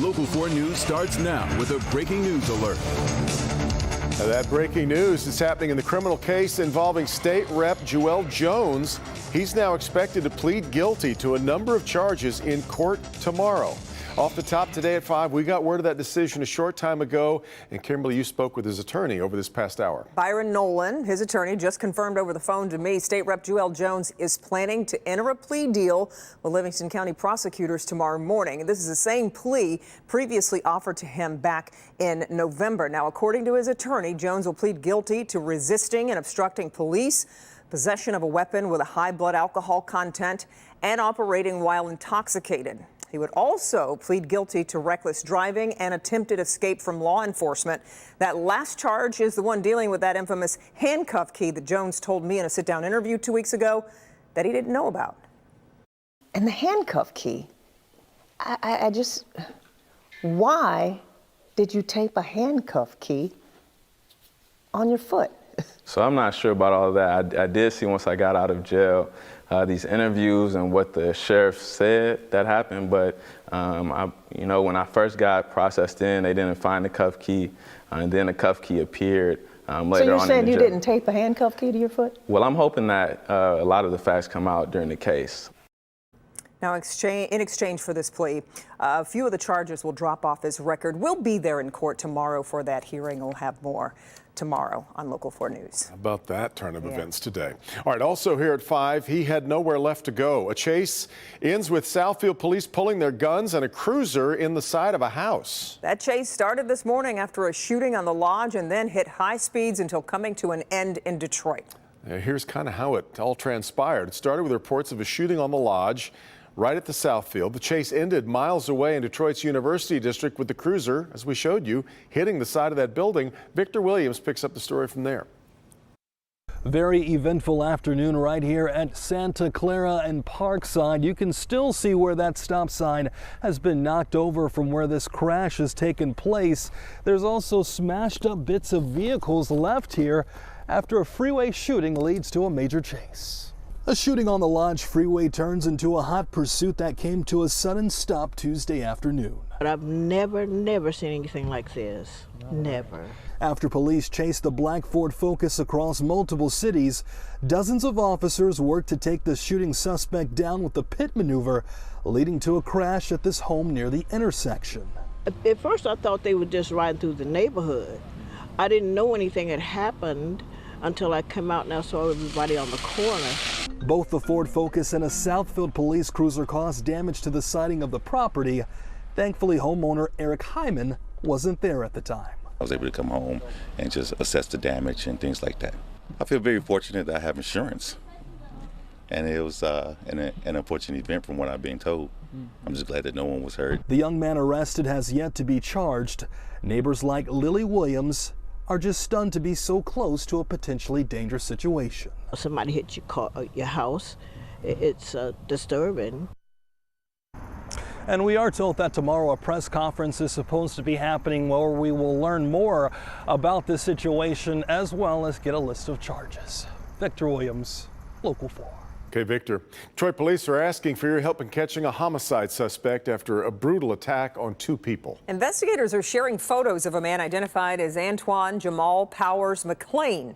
Local 4 News starts now with a breaking news alert. Now that breaking news is happening in the criminal case involving State Rep Joel Jones. He's now expected to plead guilty to a number of charges in court tomorrow. Off the top today at 5, we got word of that decision a short time ago. And Kimberly, you spoke with his attorney over this past hour. Byron Nolan, his attorney, just confirmed over the phone to me State Rep Joel Jones is planning to enter a plea deal with Livingston County prosecutors tomorrow morning. And this is the same plea previously offered to him back in November. Now, according to his attorney, Jones will plead guilty to resisting and obstructing police, possession of a weapon with a high blood alcohol content, and operating while intoxicated. He would also plead guilty to reckless driving and attempted escape from law enforcement. That last charge is the one dealing with that infamous handcuff key that Jones told me in a sit-down interview 2 weeks ago that he didn't know about. And the handcuff key, I just, why did you tape a handcuff key on your foot? So I'm not sure about all of that. I did see once I got out of jail these interviews and what the sheriff said that happened, but when I first got processed in, they didn't find the cuff key, and then the cuff key appeared later on. So you're saying you didn't tape a handcuff key to your foot? Well, I'm hoping that a lot of the facts come out during the case. Now, in exchange for this plea, a few of the charges will drop off his record. We'll be there in court tomorrow for that hearing. We'll have more tomorrow on Local 4 News. How about that turn of events today? All right, also here at 5, he had nowhere left to go. A chase ends with Southfield police pulling their guns and a cruiser in the side of a house. That chase started this morning after a shooting on the lodge and then hit high speeds until coming to an end in Detroit. Here's kind of how it all transpired. It started with reports of a shooting on the lodge right at the Southfield. The chase ended miles away in Detroit's University District with the cruiser, as we showed you, hitting the side of that building. Victor Williams picks up the story from there. Very eventful afternoon right here at Santa Clara and Parkside. You can still see where that stop sign has been knocked over from where this crash has taken place. There's also smashed up bits of vehicles left here after a freeway shooting leads to a major chase. A shooting on the Lodge Freeway turns into a hot pursuit that came to a sudden stop Tuesday afternoon. But I've never seen anything like this. Never. After police chased the black Ford Focus across multiple cities, dozens of officers worked to take the shooting suspect down with the pit maneuver, leading to a crash at this home near the intersection. At first I thought they were just riding through the neighborhood. I didn't know anything had happened until I came out and I saw everybody on the corner. Both the Ford Focus and a Southfield police cruiser caused damage to the siding of the property. Thankfully, homeowner Eric Hyman wasn't there at the time. I was able to come home and just assess the damage and things like that. I feel very fortunate that I have insurance. And it was an unfortunate event from what I'm being told. I'm just glad that no one was hurt. The young man arrested has yet to be charged. Neighbors like Lily Williams are just stunned to be so close to a potentially dangerous situation. Somebody hit your house. It's disturbing. And we are told that tomorrow a press conference is supposed to be happening where we will learn more about this situation as well as get a list of charges. Victor Williams, Local 4. Okay, Victor. Detroit police are asking for your help in catching a homicide suspect after a brutal attack on 2 people. Investigators are sharing photos of a man identified as Antoine Jamal Powers McLean.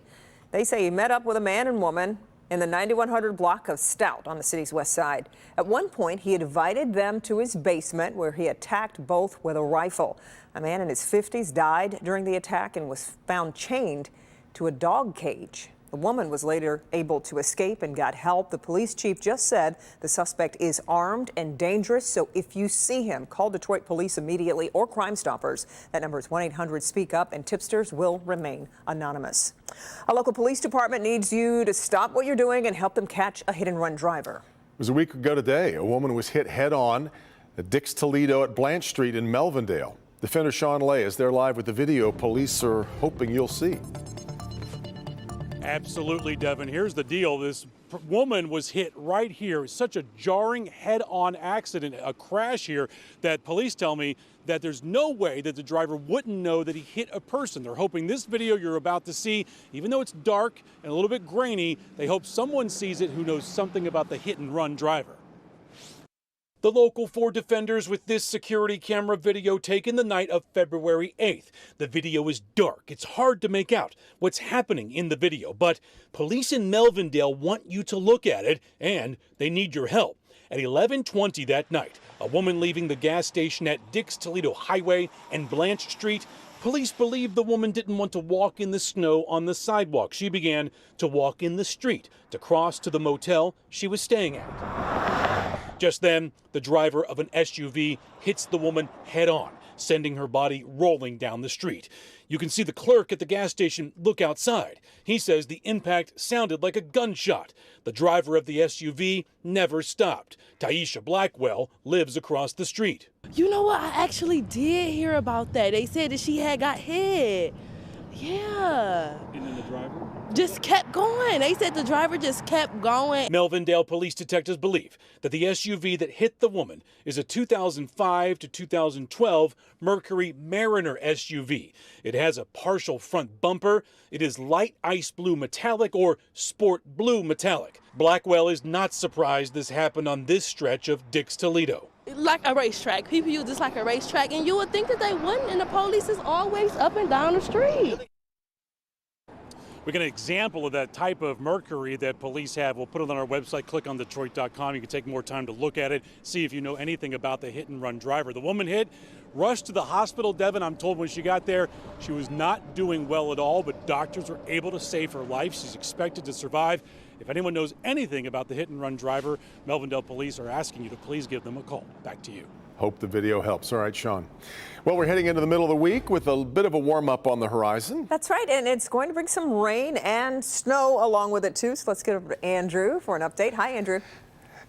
They say he met up with a man and woman in the 9100 block of Stout on the city's west side. At one point, he invited them to his basement where he attacked both with a rifle. A man in his 50s died during the attack and was found chained to a dog cage. The woman was later able to escape and got help. The police chief just said the suspect is armed and dangerous, so if you see him, call Detroit police immediately or Crime Stoppers. That number is 1-800-SPEAK-UP, and tipsters will remain anonymous. A local police department needs you to stop what you're doing and help them catch a hit-and-run driver. It was a week ago today. A woman was hit head-on at Dix Toledo at Blanche Street in Melvindale. Defender Sean Lay is there live with the video police are hoping you'll see. Absolutely, Devin. Here's the deal. This woman was hit right here. It's such a jarring head-on accident, a crash here, that police tell me that there's no way that the driver wouldn't know that he hit a person. They're hoping this video you're about to see, even though it's dark and a little bit grainy, they hope someone sees it who knows something about the hit-and-run driver. The local four defenders with this security camera video taken the night of February 8th. The video is dark. It's hard to make out what's happening in the video, but police in Melvindale want you to look at it, and they need your help. At 11:20 that night, a woman leaving the gas station at Dix-Toledo Highway and Blanche Street, police believe the woman didn't want to walk in the snow on the sidewalk. She began to walk in the street to cross to the motel she was staying at. Just then, the driver of an SUV hits the woman head on, sending her body rolling down the street. You can see the clerk at the gas station look outside. He says the impact sounded like a gunshot. The driver of the SUV never stopped. Taisha Blackwell lives across the street. You know what? I actually did hear about that. They said that she had got hit. Yeah. And then the driver? Just kept going. They said the driver just kept going. Melvindale police detectives believe that the SUV that hit the woman is a 2005 to 2012 Mercury Mariner SUV. It has a partial front bumper. It is light ice blue metallic or sport blue metallic. Blackwell is not surprised this happened on this stretch of Dix-Toledo. Like a racetrack. People use this like a racetrack, and you would think that they wouldn't, and the police is always up and down the street. We got an example of that type of Mercury that police have. We'll put it on our website. Click on Detroit.com. You can take more time to look at it, see if you know anything about the hit and run driver. The woman hit, rushed to the hospital, Devin. I'm told when she got there, she was not doing well at all, but doctors were able to save her life. She's expected to survive. If anyone knows anything about the hit and run driver, Melvindale police are asking you to please give them a call. Back to you. Hope the video helps. All right, Sean. Well, we're heading into the middle of the week with a bit of a warm-up on the horizon. That's right, and it's going to bring some rain and snow along with it, too. So let's get over to Andrew for an update. Hi, Andrew.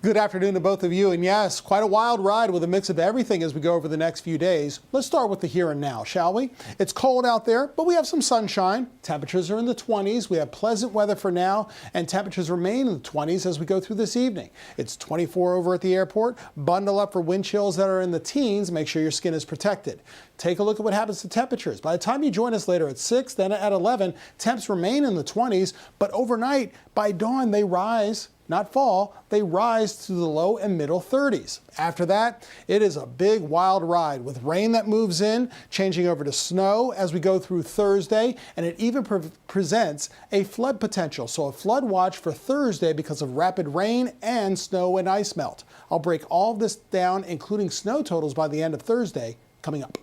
Good afternoon to both of you. And yes, quite a wild ride with a mix of everything as we go over the next few days. Let's start with the here and now, shall we? It's cold out there, but we have some sunshine. Temperatures are in the 20s. We have pleasant weather for now, and temperatures remain in the 20s as we go through this evening. It's 24 over at the airport. Bundle up for wind chills that are in the teens. Make sure your skin is protected. Take a look at what happens to temperatures. By the time you join us later at 6, then at 11, temps remain in the 20s, but overnight, by dawn, they rise. Not fall, they rise to the low and middle 30s. After that, it is a big wild ride with rain that moves in, changing over to snow as we go through Thursday, and it even presents a flood potential. So a flood watch for Thursday because of rapid rain and snow and ice melt. I'll break all of this down, including snow totals by the end of Thursday, coming up.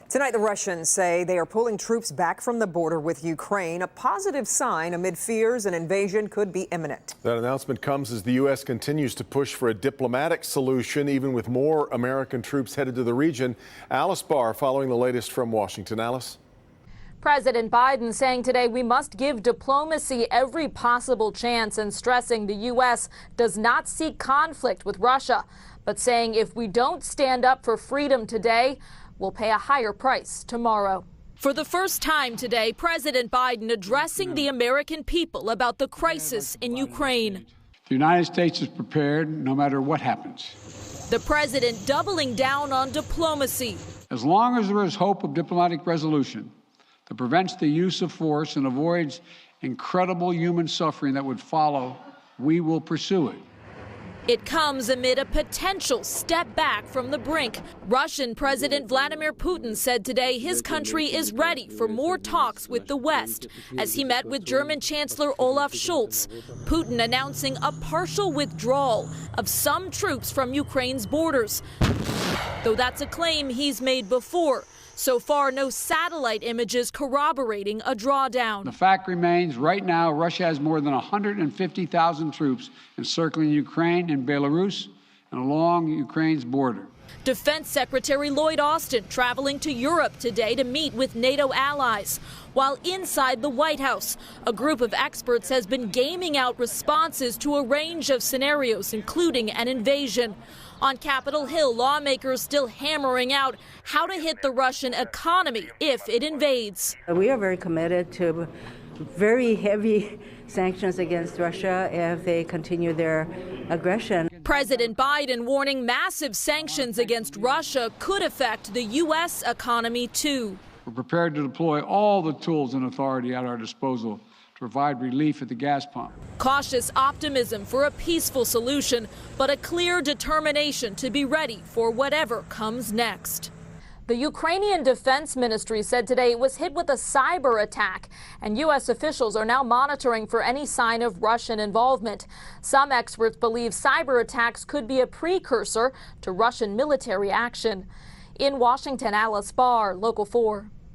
Tonight, the Russians say they are pulling troops back from the border with Ukraine, a positive sign amid fears an invasion could be imminent. That announcement comes as the U.S. continues to push for a diplomatic solution, even with more American troops headed to the region. Alice Barr following the latest from Washington. Alice? President Biden saying today we must give diplomacy every possible chance and stressing the U.S. does not seek conflict with Russia, but saying if we don't stand up for freedom today, we'll pay a higher price tomorrow. For the first time today, President Biden addressing the American people about the crisis in Ukraine. The United States is prepared no matter what happens. The president doubling down on diplomacy. As long as there is hope of diplomatic resolution that prevents the use of force and avoids incredible human suffering that would follow, we will pursue it. It comes amid a potential step back from the brink. Russian President Vladimir Putin said today his country is ready for more talks with the West as he met with German Chancellor Olaf Scholz. Putin announcing a partial withdrawal of some troops from Ukraine's borders, though that's a claim he's made before. So far, no satellite images corroborating a drawdown. The fact remains, right now, Russia has more than 150,000 troops encircling Ukraine and Belarus and along Ukraine's border. Defense Secretary Lloyd Austin traveling to Europe today to meet with NATO allies. While inside the White House, a group of experts has been gaming out responses to a range of scenarios, including an invasion. On Capitol Hill, lawmakers still hammering out how to hit the Russian economy if it invades. We are very committed to very heavy sanctions against Russia if they continue their aggression. President Biden warning massive sanctions against Russia could affect the U.S. economy, too. We're prepared to deploy all the tools and authority at our disposal to provide relief at the gas pump. Cautious optimism for a peaceful solution, but a clear determination to be ready for whatever comes next. The Ukrainian Defense Ministry said today it was hit with a cyber attack, and U.S. officials are now monitoring for any sign of Russian involvement. Some experts believe cyber attacks could be a precursor to Russian military action. In Washington, Alice Barr, Local 4.